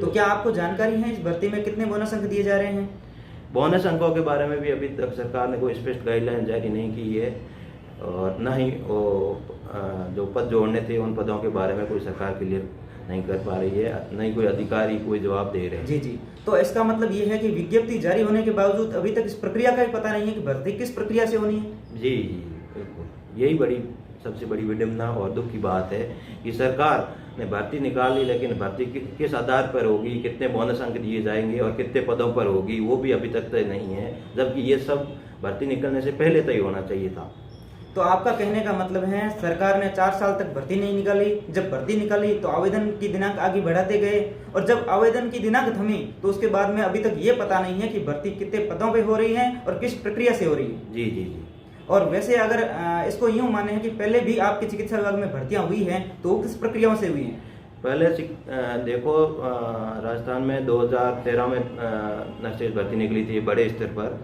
तो क्या आपको जानकारी है इस भर्ती में कितने बोनस अंक दिए जा रहे हैं? बोनस अंकों के बारे में भी अभी तक सरकार ने कोई स्पष्ट गाइडलाइन जारी नहीं की है, और न ही वो जो पद जोड़ने थे उन पदों के बारे में कोई सरकार क्लियर नहीं कर पा रही है, न ही कोई अधिकारी कोई जवाब दे रहे हैं। जी जी। तो इसका मतलब ये है कि विज्ञप्ति जारी होने के बावजूद अभी तक इस प्रक्रिया का ही पता नहीं है कि भर्ती किस प्रक्रिया से होनी है। जी जी बिल्कुल, यही सबसे बड़ी विडंबना और दुख की बात है कि सरकार ने भर्ती निकाल ली, लेकिन भर्ती किस आधार पर होगी, कितने बोनस अंक दिए जाएंगे और कितने पदों पर होगी, वो भी अभी तक तय नहीं है, जबकि ये सब भर्ती निकलने से पहले तय होना चाहिए था। तो आपका कहने का मतलब है सरकार ने 4 साल तक भर्ती नहीं निकाली, जब भर्ती निकाली तो आवेदन की दिनांक आगे बढ़ाते गए, और जब आवेदन की दिनांक थमी तो उसके बाद में अभी तक ये पता नहीं है कि भर्ती कितने पदों पे हो रही है और किस प्रक्रिया से हो रही है। जी जी जी। और वैसे अगर इसको यूं माने हैं कि पहले भी आपकी चिकित्सा विभाग में भर्तियां हुई हैं तो वो किस प्रक्रियाओं से हुई हैं? पहले देखो, राजस्थान में 2013 में नर्सेज भर्ती निकली थी बड़े स्तर पर,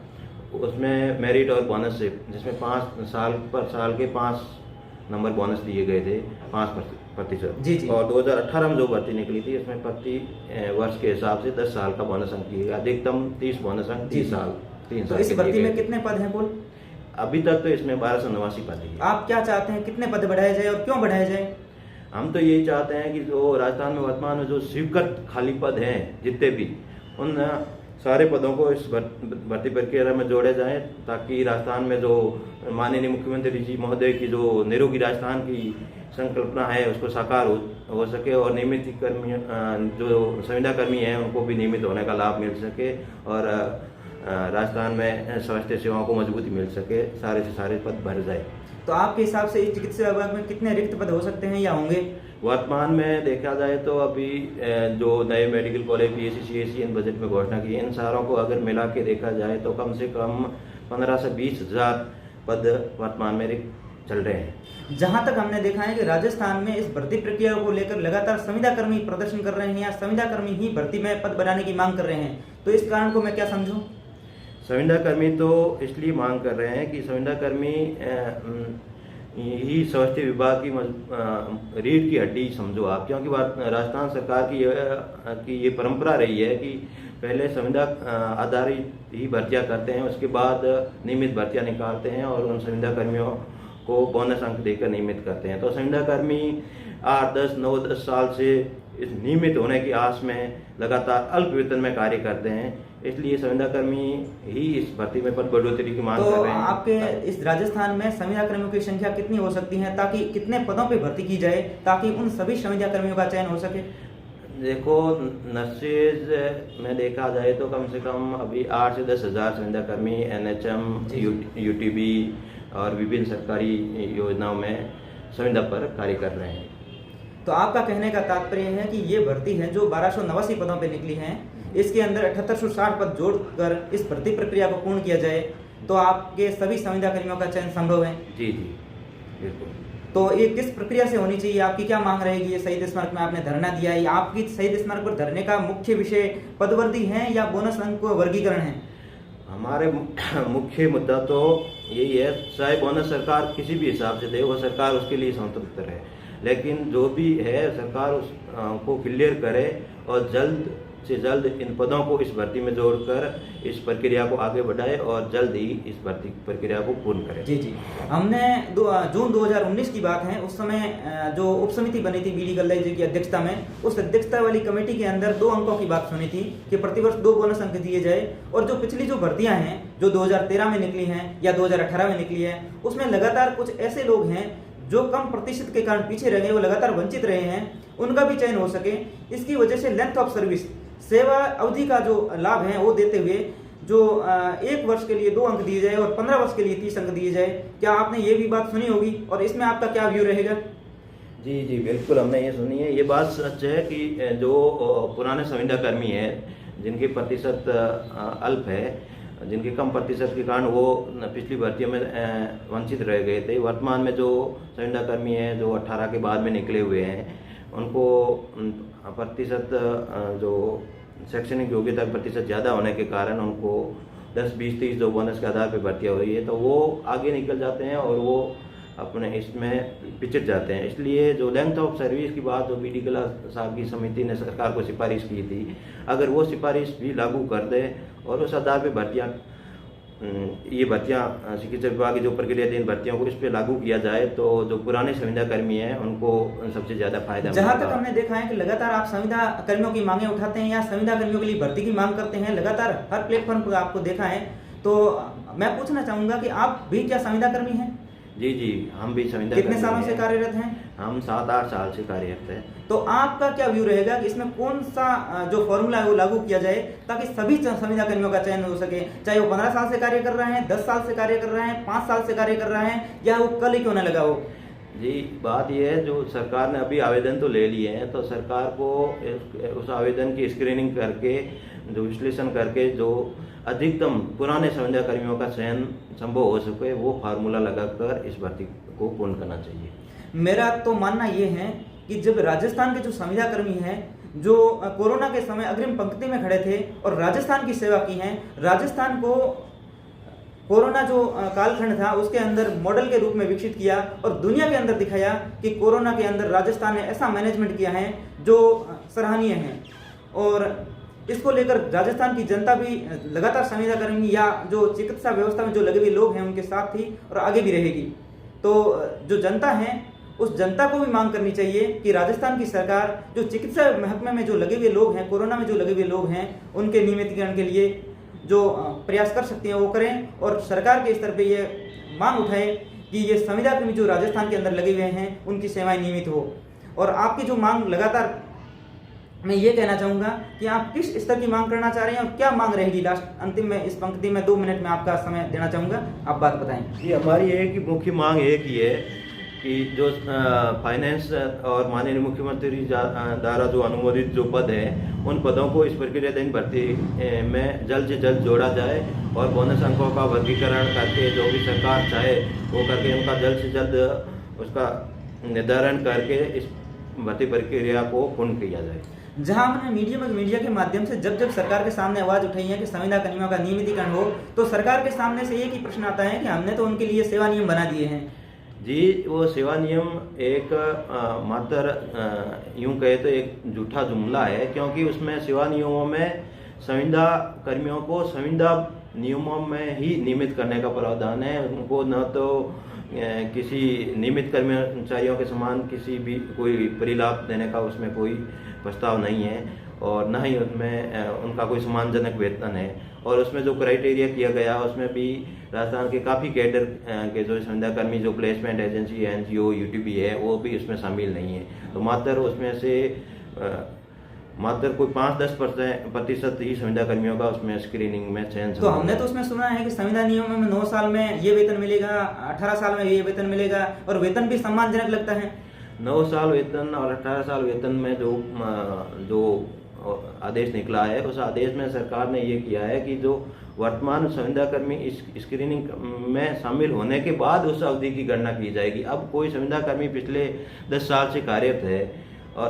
उसमें मेरिट और बोनस से, जिसमें 5 साल के 5 नंबर बोनस दिए गए थे, 5%। जी जी। और 2018 में जो भर्ती निकली थी उसमें प्रति वर्ष के हिसाब से 10 साल का बोनस अंक दिए गए, अधिकतम 30 बोनस अंक 3 साल तो इस भर्ती में कितने पद हैं कुल? अभी तक तो इसमें 1289 पद है। आप क्या चाहते हैं, कितने पद बढ़ाए जाए और क्यों बढ़ाए जाए? हम तो यही चाहते हैं कि जो राजस्थान में वर्तमान में जो स्वीकृत खाली पद हैं जितने भी, उन सारे पदों को इस भर्ती प्रक्रिया में जोड़े जाएं, ताकि राजस्थान में जो माननीय मुख्यमंत्री जी महोदय की जो निरोगी राजस्थान की संकल्पना है उसको साकार हो सके, और नियमित कर्मी जो संविदा कर्मी हैं उनको भी नियमित होने का लाभ मिल सके, और राजस्थान में स्वास्थ्य सेवाओं को मजबूती मिल सके, सारे से सारे पद भर जाए। तो आपके हिसाब से इस चिकित्सा विभाग में कितने रिक्त पद हो सकते हैं या होंगे? वर्तमान में देखा जाए तो अभी जो नए मेडिकल कॉलेज पीएससी सीएससी इन बजट में घोषणा की, इन सारों को अगर मिला के देखा जाए तो कम से कम 15 से 20 हजार पद वर्तमान में रिक्त चल रहे हैं। जहां तक हमने देखा है कि राजस्थान में इस भर्ती प्रक्रिया को लेकर लगातार संविदा कर्मी प्रदर्शन कर रहे हैं या संविदा कर्मी ही भर्ती में पद बढ़ाने की मांग कर रहे हैं, तो इस कारण को मैं क्या समझूं? संविदा कर्मी तो इसलिए मांग कर रहे हैं कि संविदा कर्मी ही स्वास्थ्य विभाग की रीढ़ की हड्डी समझो आप, क्योंकि राजस्थान सरकार की ये परंपरा रही है कि पहले संविदा आधारित ही भर्तियां करते हैं, उसके बाद नियमित भर्तियां निकालते हैं और उन संविदा कर्मियों को बोनस अंक देकर नियमित करते हैं। तो संविदा कर्मी 8, 10, 9, 10 साल से इस नियमित होने की आस में लगातार अल्प वेतन में कार्य करते हैं, इसलिए संविदा कर्मी ही इस भर्ती में पद बढ़ोतरी की मांग कर रहे हैं। आपके इस राजस्थान में संविदा कर्मियों की संख्या कितनी हो सकती है, ताकि कितने पदों पे भर्ती की जाए ताकि उन सभी संविदा कर्मियों का चयन हो सके? देखो, नर्सेज में देखा जाए तो कम से कम अभी 8 से 10 हजार संविदा कर्मी एनएचएम, यूटीबी और विभिन्न सरकारी योजनाओं में संविदा पर कार्य कर रहे हैं। तो आपका कहने का तात्पर्य है कि ये भर्ती है जो 1289 पदों पे निकली है, इसके अंदर 7860 पद जोड़कर इस भर्ती प्रक्रिया को पूर्ण किया जाए तो आपके सभी संविदा कर्मियों का चयन संभव है? जी जी बिल्कुल। तो ये किस प्रक्रिया से होनी चाहिए, आपकी क्या मांग रहेगी? ये शहीद स्मारक में आपने धरना दिया है, आपकी शहीद स्मारक पर धरने का मुख्य विषय पदवर्दी है या बोनस अंक वर्गीकरण है? हमारे मुख्य मुद्दा तो यही है, चाहे बोनस सरकार किसी भी हिसाब से दे, वो सरकार उसके लिए स्वतंत्र है, लेकिन जो भी है सरकार उसको क्लियर करे और जल्द से जल्द इन पदों को इस भर्ती में जोड़कर इस प्रक्रिया को आगे बढ़ाए और जल्द ही इस भर्ती प्रक्रिया को पूर्ण करें। जी जी। हमने जून 2019 की बात है, उस समय जो उप समिति बनी थी बीडी गल्लाई जी की अध्यक्षता में, उस अध्यक्षता वाली कमेटी के अंदर 2 अंकों की बात सुनी थी कि प्रतिवर्ष 2 बोनस अंक दिए जाए, और जो पिछली जो भर्तियां हैं जो 2013 में निकली हैं या 2018 में निकली है, उसमें लगातार कुछ ऐसे लोग हैं जो कम प्रतिशत के कारण पीछे रह गए, वो लगातार वंचित रहे हैं, उनका भी चयन हो सके। इसकी वजह से लेंथ ऑफ सर्विस, सेवा अवधि का जो लाभ है वो देते हुए जो 1 वर्ष के लिए 2 अंक दिए जाए और 15 वर्ष के लिए 30 अंक दिए जाए। क्या आपने ये भी बात सुनी होगी और इसमें आपका क्या व्यू रहेगा? जी जी बिल्कुल, हमने ये सुनी है। ये बात सच है कि जो पुराने संविदा कर्मी हैं जिनके प्रतिशत अल्प है, जिनके कम प्रतिशत के कारण वो पिछली भर्तियों में वंचित रह गए थे, वर्तमान में जो संविदा कर्मी हैं जो 18 के बाद में निकले हुए हैं, उनको प्रतिशत जो शैक्षणिक योग्यता प्रतिशत ज़्यादा होने के कारण उनको 10, 20, 30 जो बोनस के आधार पर भर्तियाँ हो रही है, तो वो आगे निकल जाते हैं और वो अपने इसमें पिछड़ जाते हैं। इसलिए जो लेंथ ऑफ सर्विस की बात जो बी.डी. कल्ला साहब की समिति ने सरकार को सिफारिश की थी, अगर वो सिफारिश भी लागू कर दे और उस आधार पे भर्तियाँ ये भर्तियाँ चिकित्सा विभाग की जो प्रक्रियाधीन भर्तियों को इस पे लागू किया जाए तो जो पुराने संविदा कर्मी हैं उनको सबसे ज़्यादा फायदा जहाँ तक हमने देखा है कि लगातार आप संविदा कर्मियों की मांगें उठाते हैं या संविदा कर्मियों के लिए भर्ती की मांग करते हैं, लगातार हर प्लेटफॉर्म पर आपको देखा है। तो मैं पूछना चाहूँगा कि आप भी क्या संविदा कर्मी हैं? जी जी, हम भी संविदा कितने सालों से कार्यरत हैं? हम 7-8 साल से कार्यरत हैं। तो आपका क्या व्यू रहेगा कि इसमें कौन सा जो फॉर्मूला है वो लागू किया जाए ताकि सभी संविदा कर्मियों का चयन हो सके, चाहे वो 15 साल से कार्य कर रहे हैं, 10 साल से कार्य कर रहे हैं, 5 साल से कार्य कर रहे हैं, या वो कल ही क्यों न लगा हो? जी, बात यह है जो सरकार ने अभी आवेदन तो ले लिए हैं, तो सरकार को उस आवेदन की स्क्रीनिंग करके जो विश्लेषण करके जो अधिकतम पुराने संविदा कर्मियों का चयन संभव हो सके वो फार्मूला लगाकर इस भर्ती को पूर्ण करना चाहिए। मेरा तो मानना ये है कि जब राजस्थान के जो संविदा कर्मी हैं जो कोरोना के समय अग्रिम पंक्ति में खड़े थे और राजस्थान की सेवा की हैं, राजस्थान को कोरोना जो कालखंड था उसके अंदर मॉडल के रूप में विकसित किया और दुनिया के अंदर दिखाया कि कोरोना के अंदर राजस्थान ने ऐसा मैनेजमेंट किया है जो सराहनीय है। और इसको लेकर राजस्थान की जनता भी लगातार संविदा कर्मी या जो चिकित्सा व्यवस्था में जो लगे हुए लोग हैं उनके साथ थी और आगे भी रहेगी। तो जो जनता है उस जनता को भी मांग करनी चाहिए कि राजस्थान की सरकार जो चिकित्सा महकमे में जो लगे हुए लोग हैं, कोरोना में जो लगे हुए लोग हैं, उनके नियमितीकरण के लिए जो प्रयास कर सकते हैं वो करें और सरकार के स्तर पे ये मांग उठाए कि ये संविदा कर्मी जो राजस्थान के अंदर लगे हुए हैं उनकी सेवाएं नियमित हो। और आपकी जो मांग लगातार, मैं ये कहना चाहूँगा कि आप किस स्तर की मांग करना चाह रहे हैं और क्या मांग रहेगी लास्ट अंतिम में इस पंक्ति में 2 मिनट में आपका समय देना चाहूँगा, आप बात बताएं। जी, हमारी एक ही मुख्य मांग एक ही है कि जो फाइनेंस और माननीय मुख्यमंत्री द्वारा जो अनुमोदित जो पद है उन पदों को इस प्रक्रियाधीन भर्ती में जल्द से जल्द जोड़ा जाए और बोनस अंकों का वर्गीकरण करके जो भी सरकार चाहे वो करके उनका जल्द से जल्द उसका निर्धारण करके इस भर्ती प्रक्रिया को पूर्ण किया जाए। जहां हमने मीडिया के माध्यम से जब सरकार के सामने आवाज उठाई है कि संविदा कर्मियों का नियमितीकरण हो, तो सरकार के सामने से एक ही प्रश्न आता है कि हमने तो उनके लिए सेवा नियम बना दिए हैं। जी, वो सेवा नियम एक मात्र यूं कहे तो एक झूठा जुमला है, क्योंकि उसमें सेवा नियमों में संविदा कर्मियों को संविदा नियमों में ही नियमित करने का प्रावधान है। उनको न तो किसी नियमित कर्मचारियों के समान किसी भी कोई परिलाभ देने का उसमें कोई प्रस्ताव नहीं है और न ही उसमें उनका कोई सम्मानजनक वेतन है। और उसमें जो क्राइटेरिया किया गया उसमें भी राजस्थान के काफ़ी कैडर के जो संविदा कर्मी जो प्लेसमेंट एजेंसी NGO UTB है वो भी उसमें शामिल नहीं है। तो मात्र उसमें से मात्र कोई 5-10% ही संविदा कर्मियों का उसमें स्क्रीनिंग में चयन। तो हमने तो उसमें सुना है कि संविदा नियमों में 9 साल में ये वेतन मिलेगा, 18 साल में ये वेतन मिलेगा और वेतन भी सम्मानजनक लगता है। 9 साल वेतन और 18 साल वेतन में जो आदेश निकला है उस आदेश में सरकार ने ये किया है कि जो वर्तमान संविदा कर्मी इस स्क्रीनिंग में शामिल होने के बाद उस अवधि की गणना की जाएगी। अब कोई संविदा कर्मी पिछले 10 साल से कार्यरत है और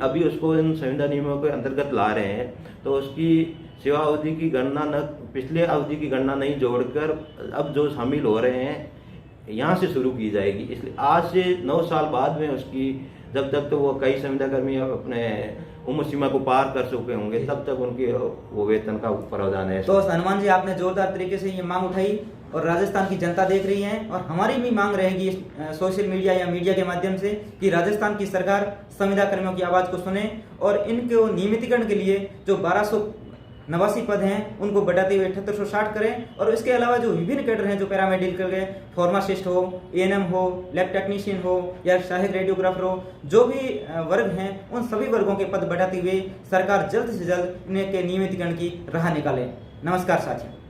अभी उसको इन संविदा नियमों के अंतर्गत ला रहे हैं, तो उसकी सेवा अवधि की गणना न पिछले अवधि की गणना नहीं जोड़कर अब जो शामिल हो रहे हैं यहाँ से शुरू की जाएगी। इसलिए आज से 9 साल बाद में उसकी जब तक तो वो कई संविदा कर्मी अपने उम्र सीमा को पार कर चुके होंगे तब तक उनके वो वेतन का प्रावधान है। तो हनुमान जी, आपने जोरदार तरीके से ये मांग उठाई और राजस्थान की जनता देख रही है और हमारी भी मांग रहेगी सोशल मीडिया या मीडिया के माध्यम से कि राजस्थान की सरकार संविदा कर्मियों की आवाज़ को सुने और इनके नियमितीकरण के लिए जो 1289 पद हैं उनको बढ़ाते हुए 7860 करें। और इसके अलावा जो विभिन्न कैडर हैं जो पैरामेडिकल के फार्मासिस्ट हो, ANM हो, लैब टेक्नीशियन हो या सहायक रेडियोग्राफर हो, जो भी वर्ग हैं उन सभी वर्गों के पद बढ़ाते हुए सरकार जल्द से जल्द इनके नियमितीकरण की राह निकाले। नमस्कार साथियों।